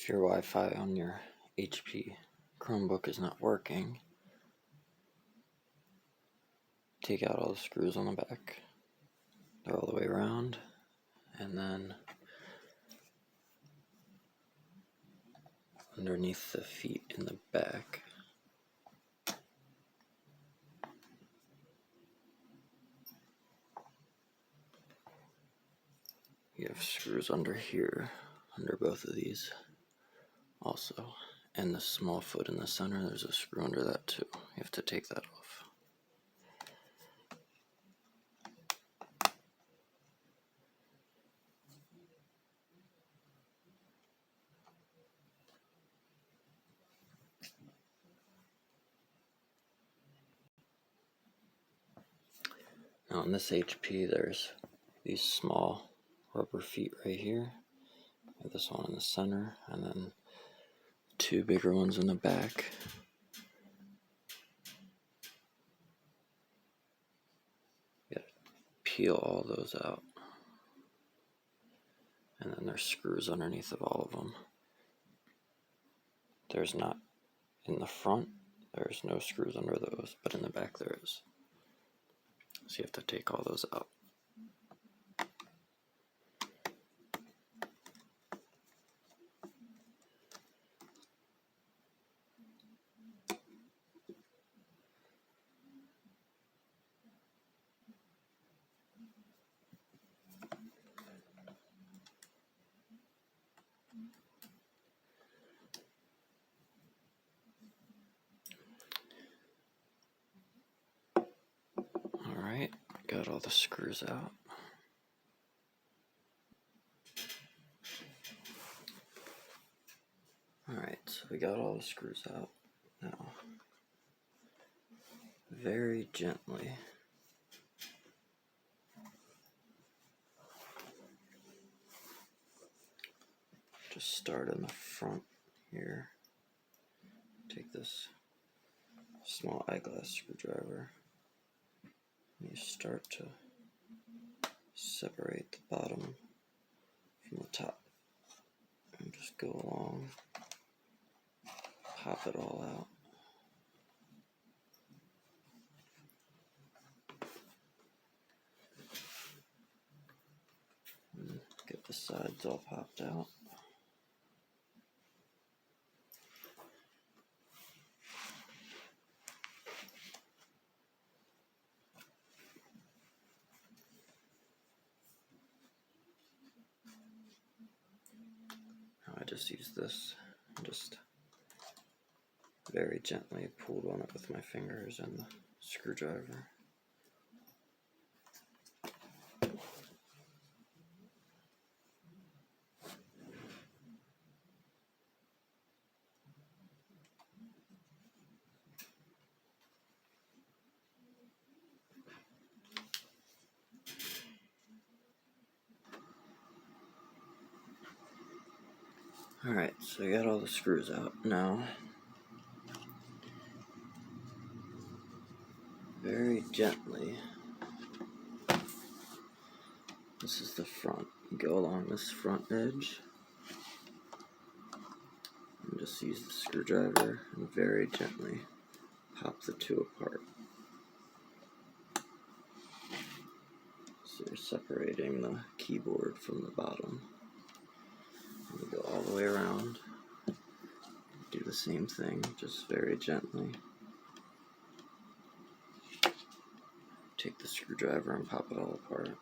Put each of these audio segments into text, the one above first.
If your Wi-Fi on your HP Chromebook is not working, take out all the screws on the back. They're all the way around, and then underneath the feet in the back, you have screws under here, under both of these also. And the small foot in the center, there's a screw under that too. You have to take that off. Now on this HP, there's these small rubber feet right here. You have this one in the center, and then two bigger ones in the back. You gotta peel all those out. And then there's screws underneath of all of them. There's not in the front, there's no screws under those, but in the back there is. So you have to take all those out. Alright, got all the screws out. Alright, so we got all the screws out. Now, very gently, just start in the front here. Take this small eyeglass screwdriver. You start to separate the bottom from the top. And just go along, pop it all out. And get the sides all popped out. I just use this and just very gently pulled on it with my fingers and the screwdriver. Alright, so I got all the screws out. Now, very gently, this is the front. You go along this front edge, and just use the screwdriver and very gently pop the two apart. So you're separating the keyboard from the bottom. And you go all the way around, do the same thing, just very gently. Take the screwdriver and pop it all apart.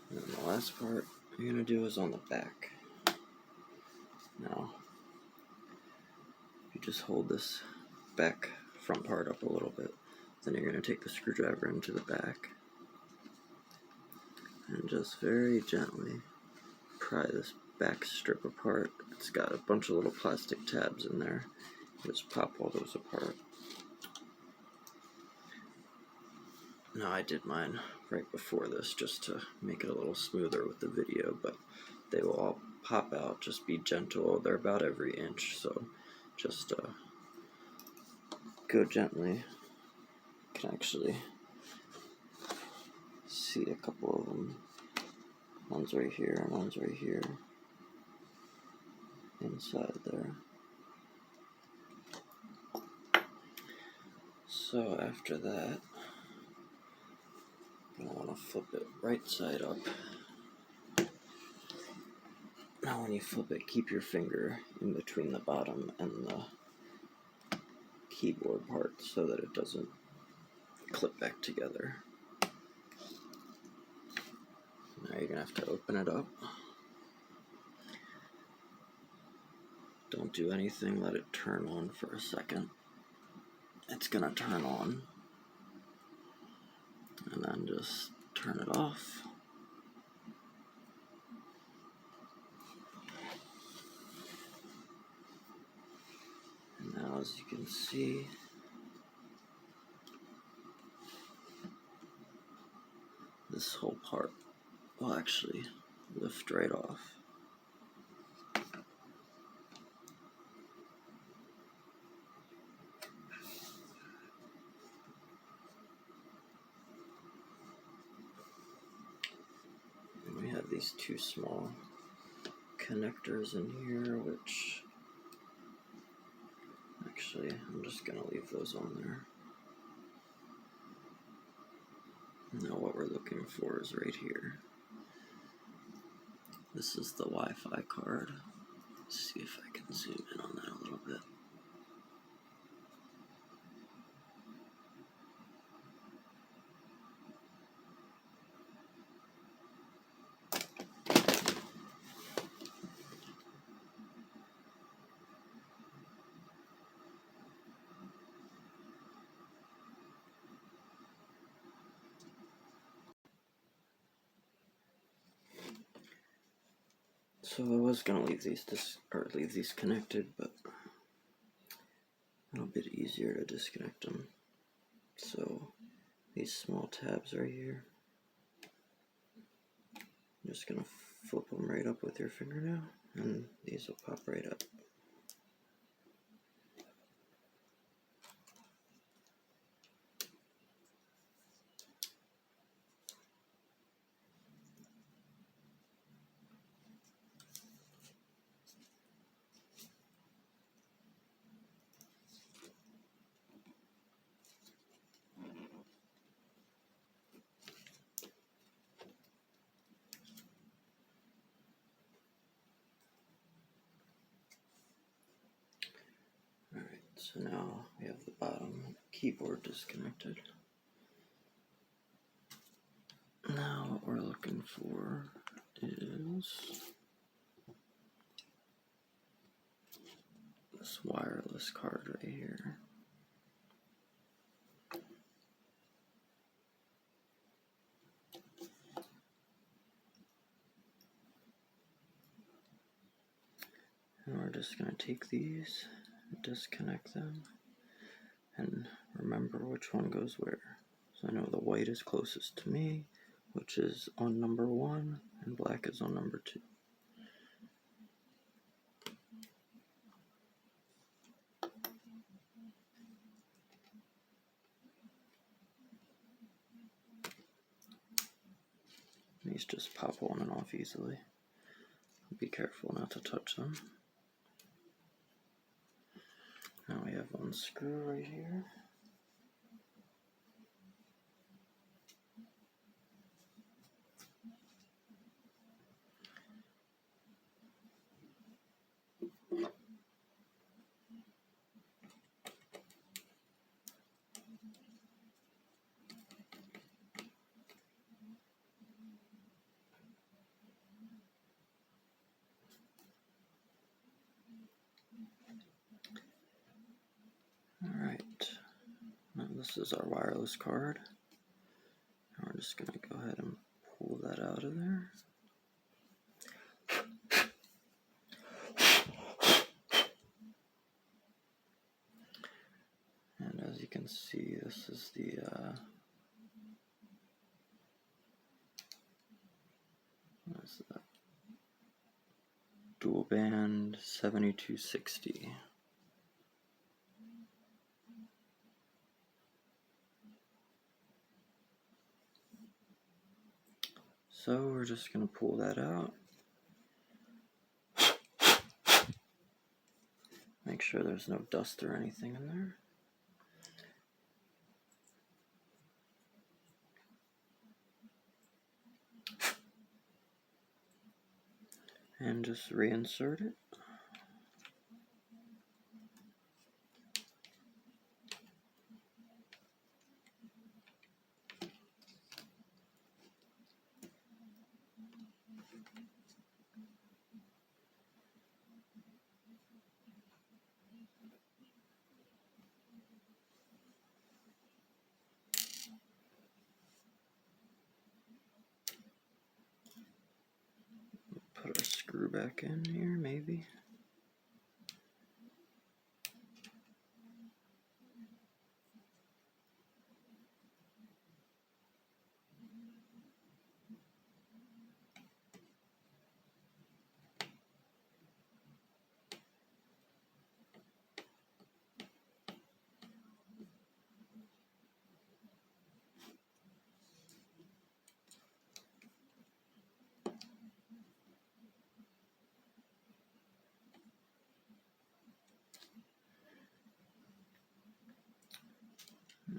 And then the last part you're going to do is on the back. Now, you just hold this back front part up a little bit. Then you're going to take the screwdriver into the back and just very gently pry this back strip apart. It's got a bunch of little plastic tabs in there. Just pop all those apart. Now I did mine right before this just to make it a little smoother with the video, but they will all pop out. Just be gentle. They're about every inch, so just go gently. You can actually see a couple of them. One's right here and one's right here. inside there. So after that, I want to flip it right side up. Now when you flip it, keep your finger in between the bottom and the keyboard part so that it doesn't clip back together. Now you're going to have to open it up. Don't do anything, let it turn on for a second. It's going to turn on. And then just turn it off. And now as you can see, this whole part will actually lift right off. And we have these two small connectors in here, which actually I'm just going to leave those on there. Now what we're looking for is right here. This is the Wi-Fi card. Let's see if I can zoom in on that a little bit. So I was gonna leave these connected, but a little bit easier to disconnect them. So these small tabs right here, I'm just gonna flip them right up with your fingernail, and these will pop right up. Alright, so now we have the bottom keyboard disconnected. Now what we're looking for is this wireless card right here. And we're just going to take these, disconnect them, and remember which one goes where. So I know the white is closest to me, which is on number 1, and black is on number 2. These just pop on and off easily. Be careful not to touch them. Now we have one screw right here. Alright, now this is our wireless card. Now we're just going to go ahead and pull that out of there. And as you can see, this is the what is that? Dual band 7260. So we're just going to pull that out. Make sure there's no dust or anything in there. And just reinsert it. Put a screw back in here, maybe.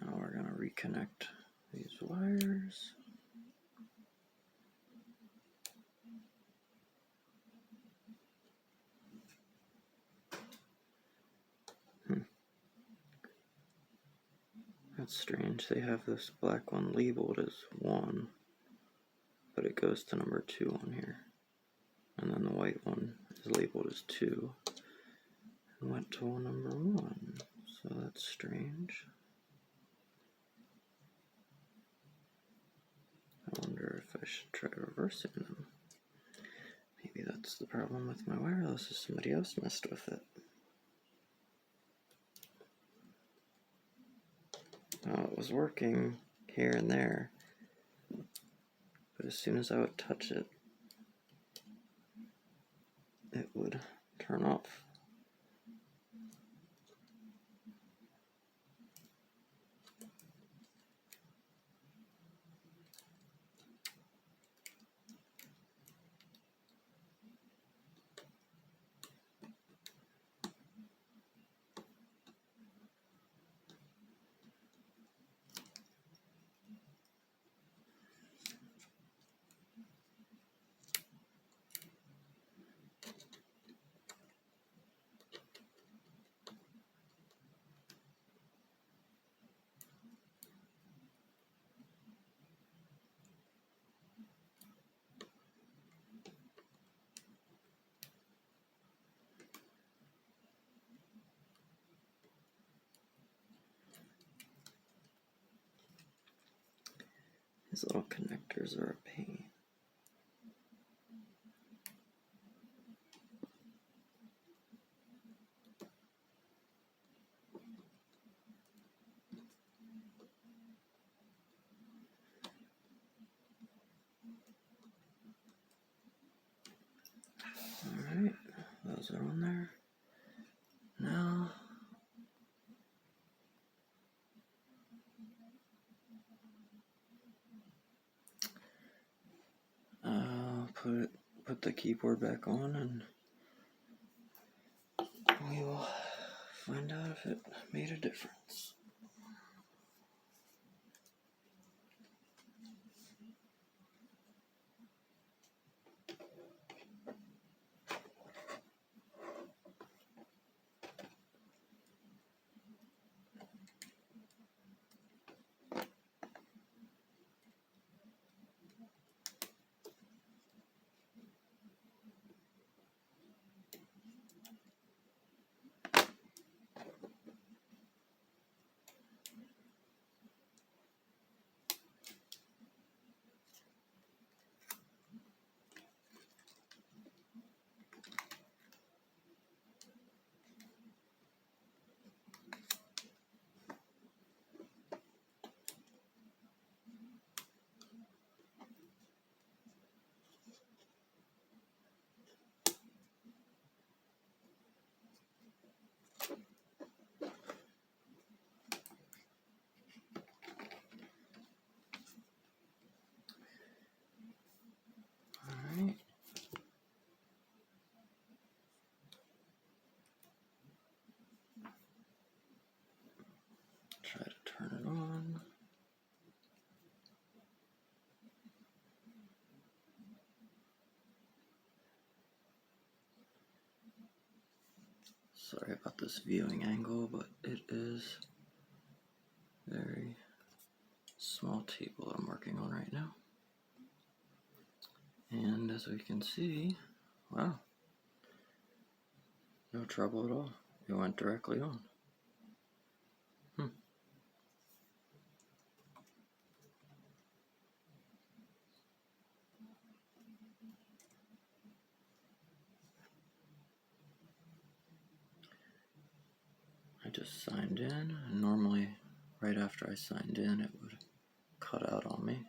Now we're going to reconnect these wires. That's strange. They have this black one labeled as 1, but it goes to number 2 on here. And then the white one is labeled as 2 and went to number 1. So that's strange. I wonder if I should try reversing them. Maybe that's the problem with my wireless, is somebody else messed with it. It was working here and there, but as soon as I would touch it, it would turn off. These little connectors are a pain. Alright, those are on there. Now, put the keyboard back on, and we will find out if it made a difference. Sorry about this viewing angle, but it is a very small table I'm working on right now. And as we can see, wow, no trouble at all. It went directly on. I just signed in, and normally right after I signed in it would cut out on me.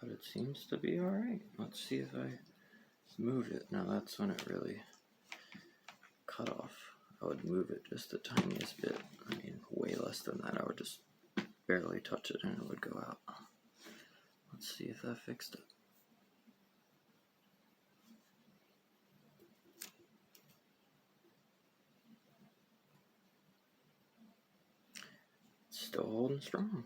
But it seems to be alright. Let's see if I move it. Now that's when it really cut off. I would move it just the tiniest bit. I mean, way less than that. I would just barely touch it and it would go out. Let's see if that fixed it. It's still holding strong.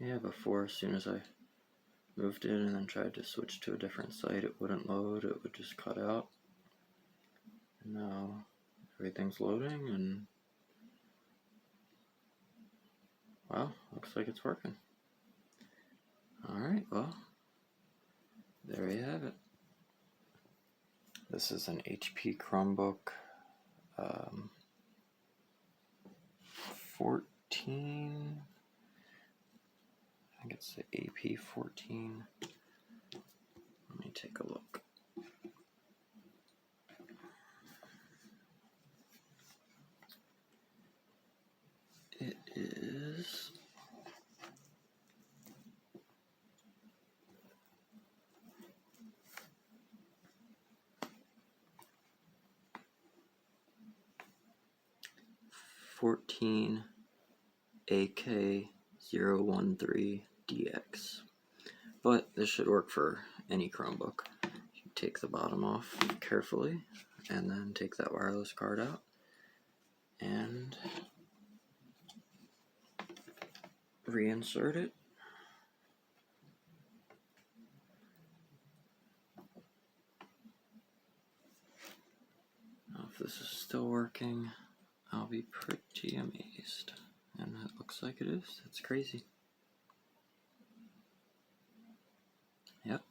Yeah, before, as soon as I moved it and then tried to switch to a different site, it wouldn't load, it would just cut out. And now everything's loading and wow, looks like it's working. Alright, well, there you have it. This is an HP Chromebook 14, I think it's the AP 14. Let me take a look. It is AK013DX, but this should work for any Chromebook. You take the bottom off carefully and then take that wireless card out and reinsert it. Now if this is still working, I'll be pretty amazed. And it looks like it is. That's crazy. Yep.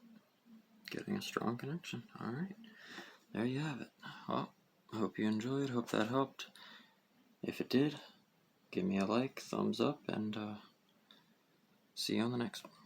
Getting a strong connection. Alright. There you have it. Well, I hope you enjoyed. Hope that helped. If it did, give me a like, thumbs up, and see you on the next one.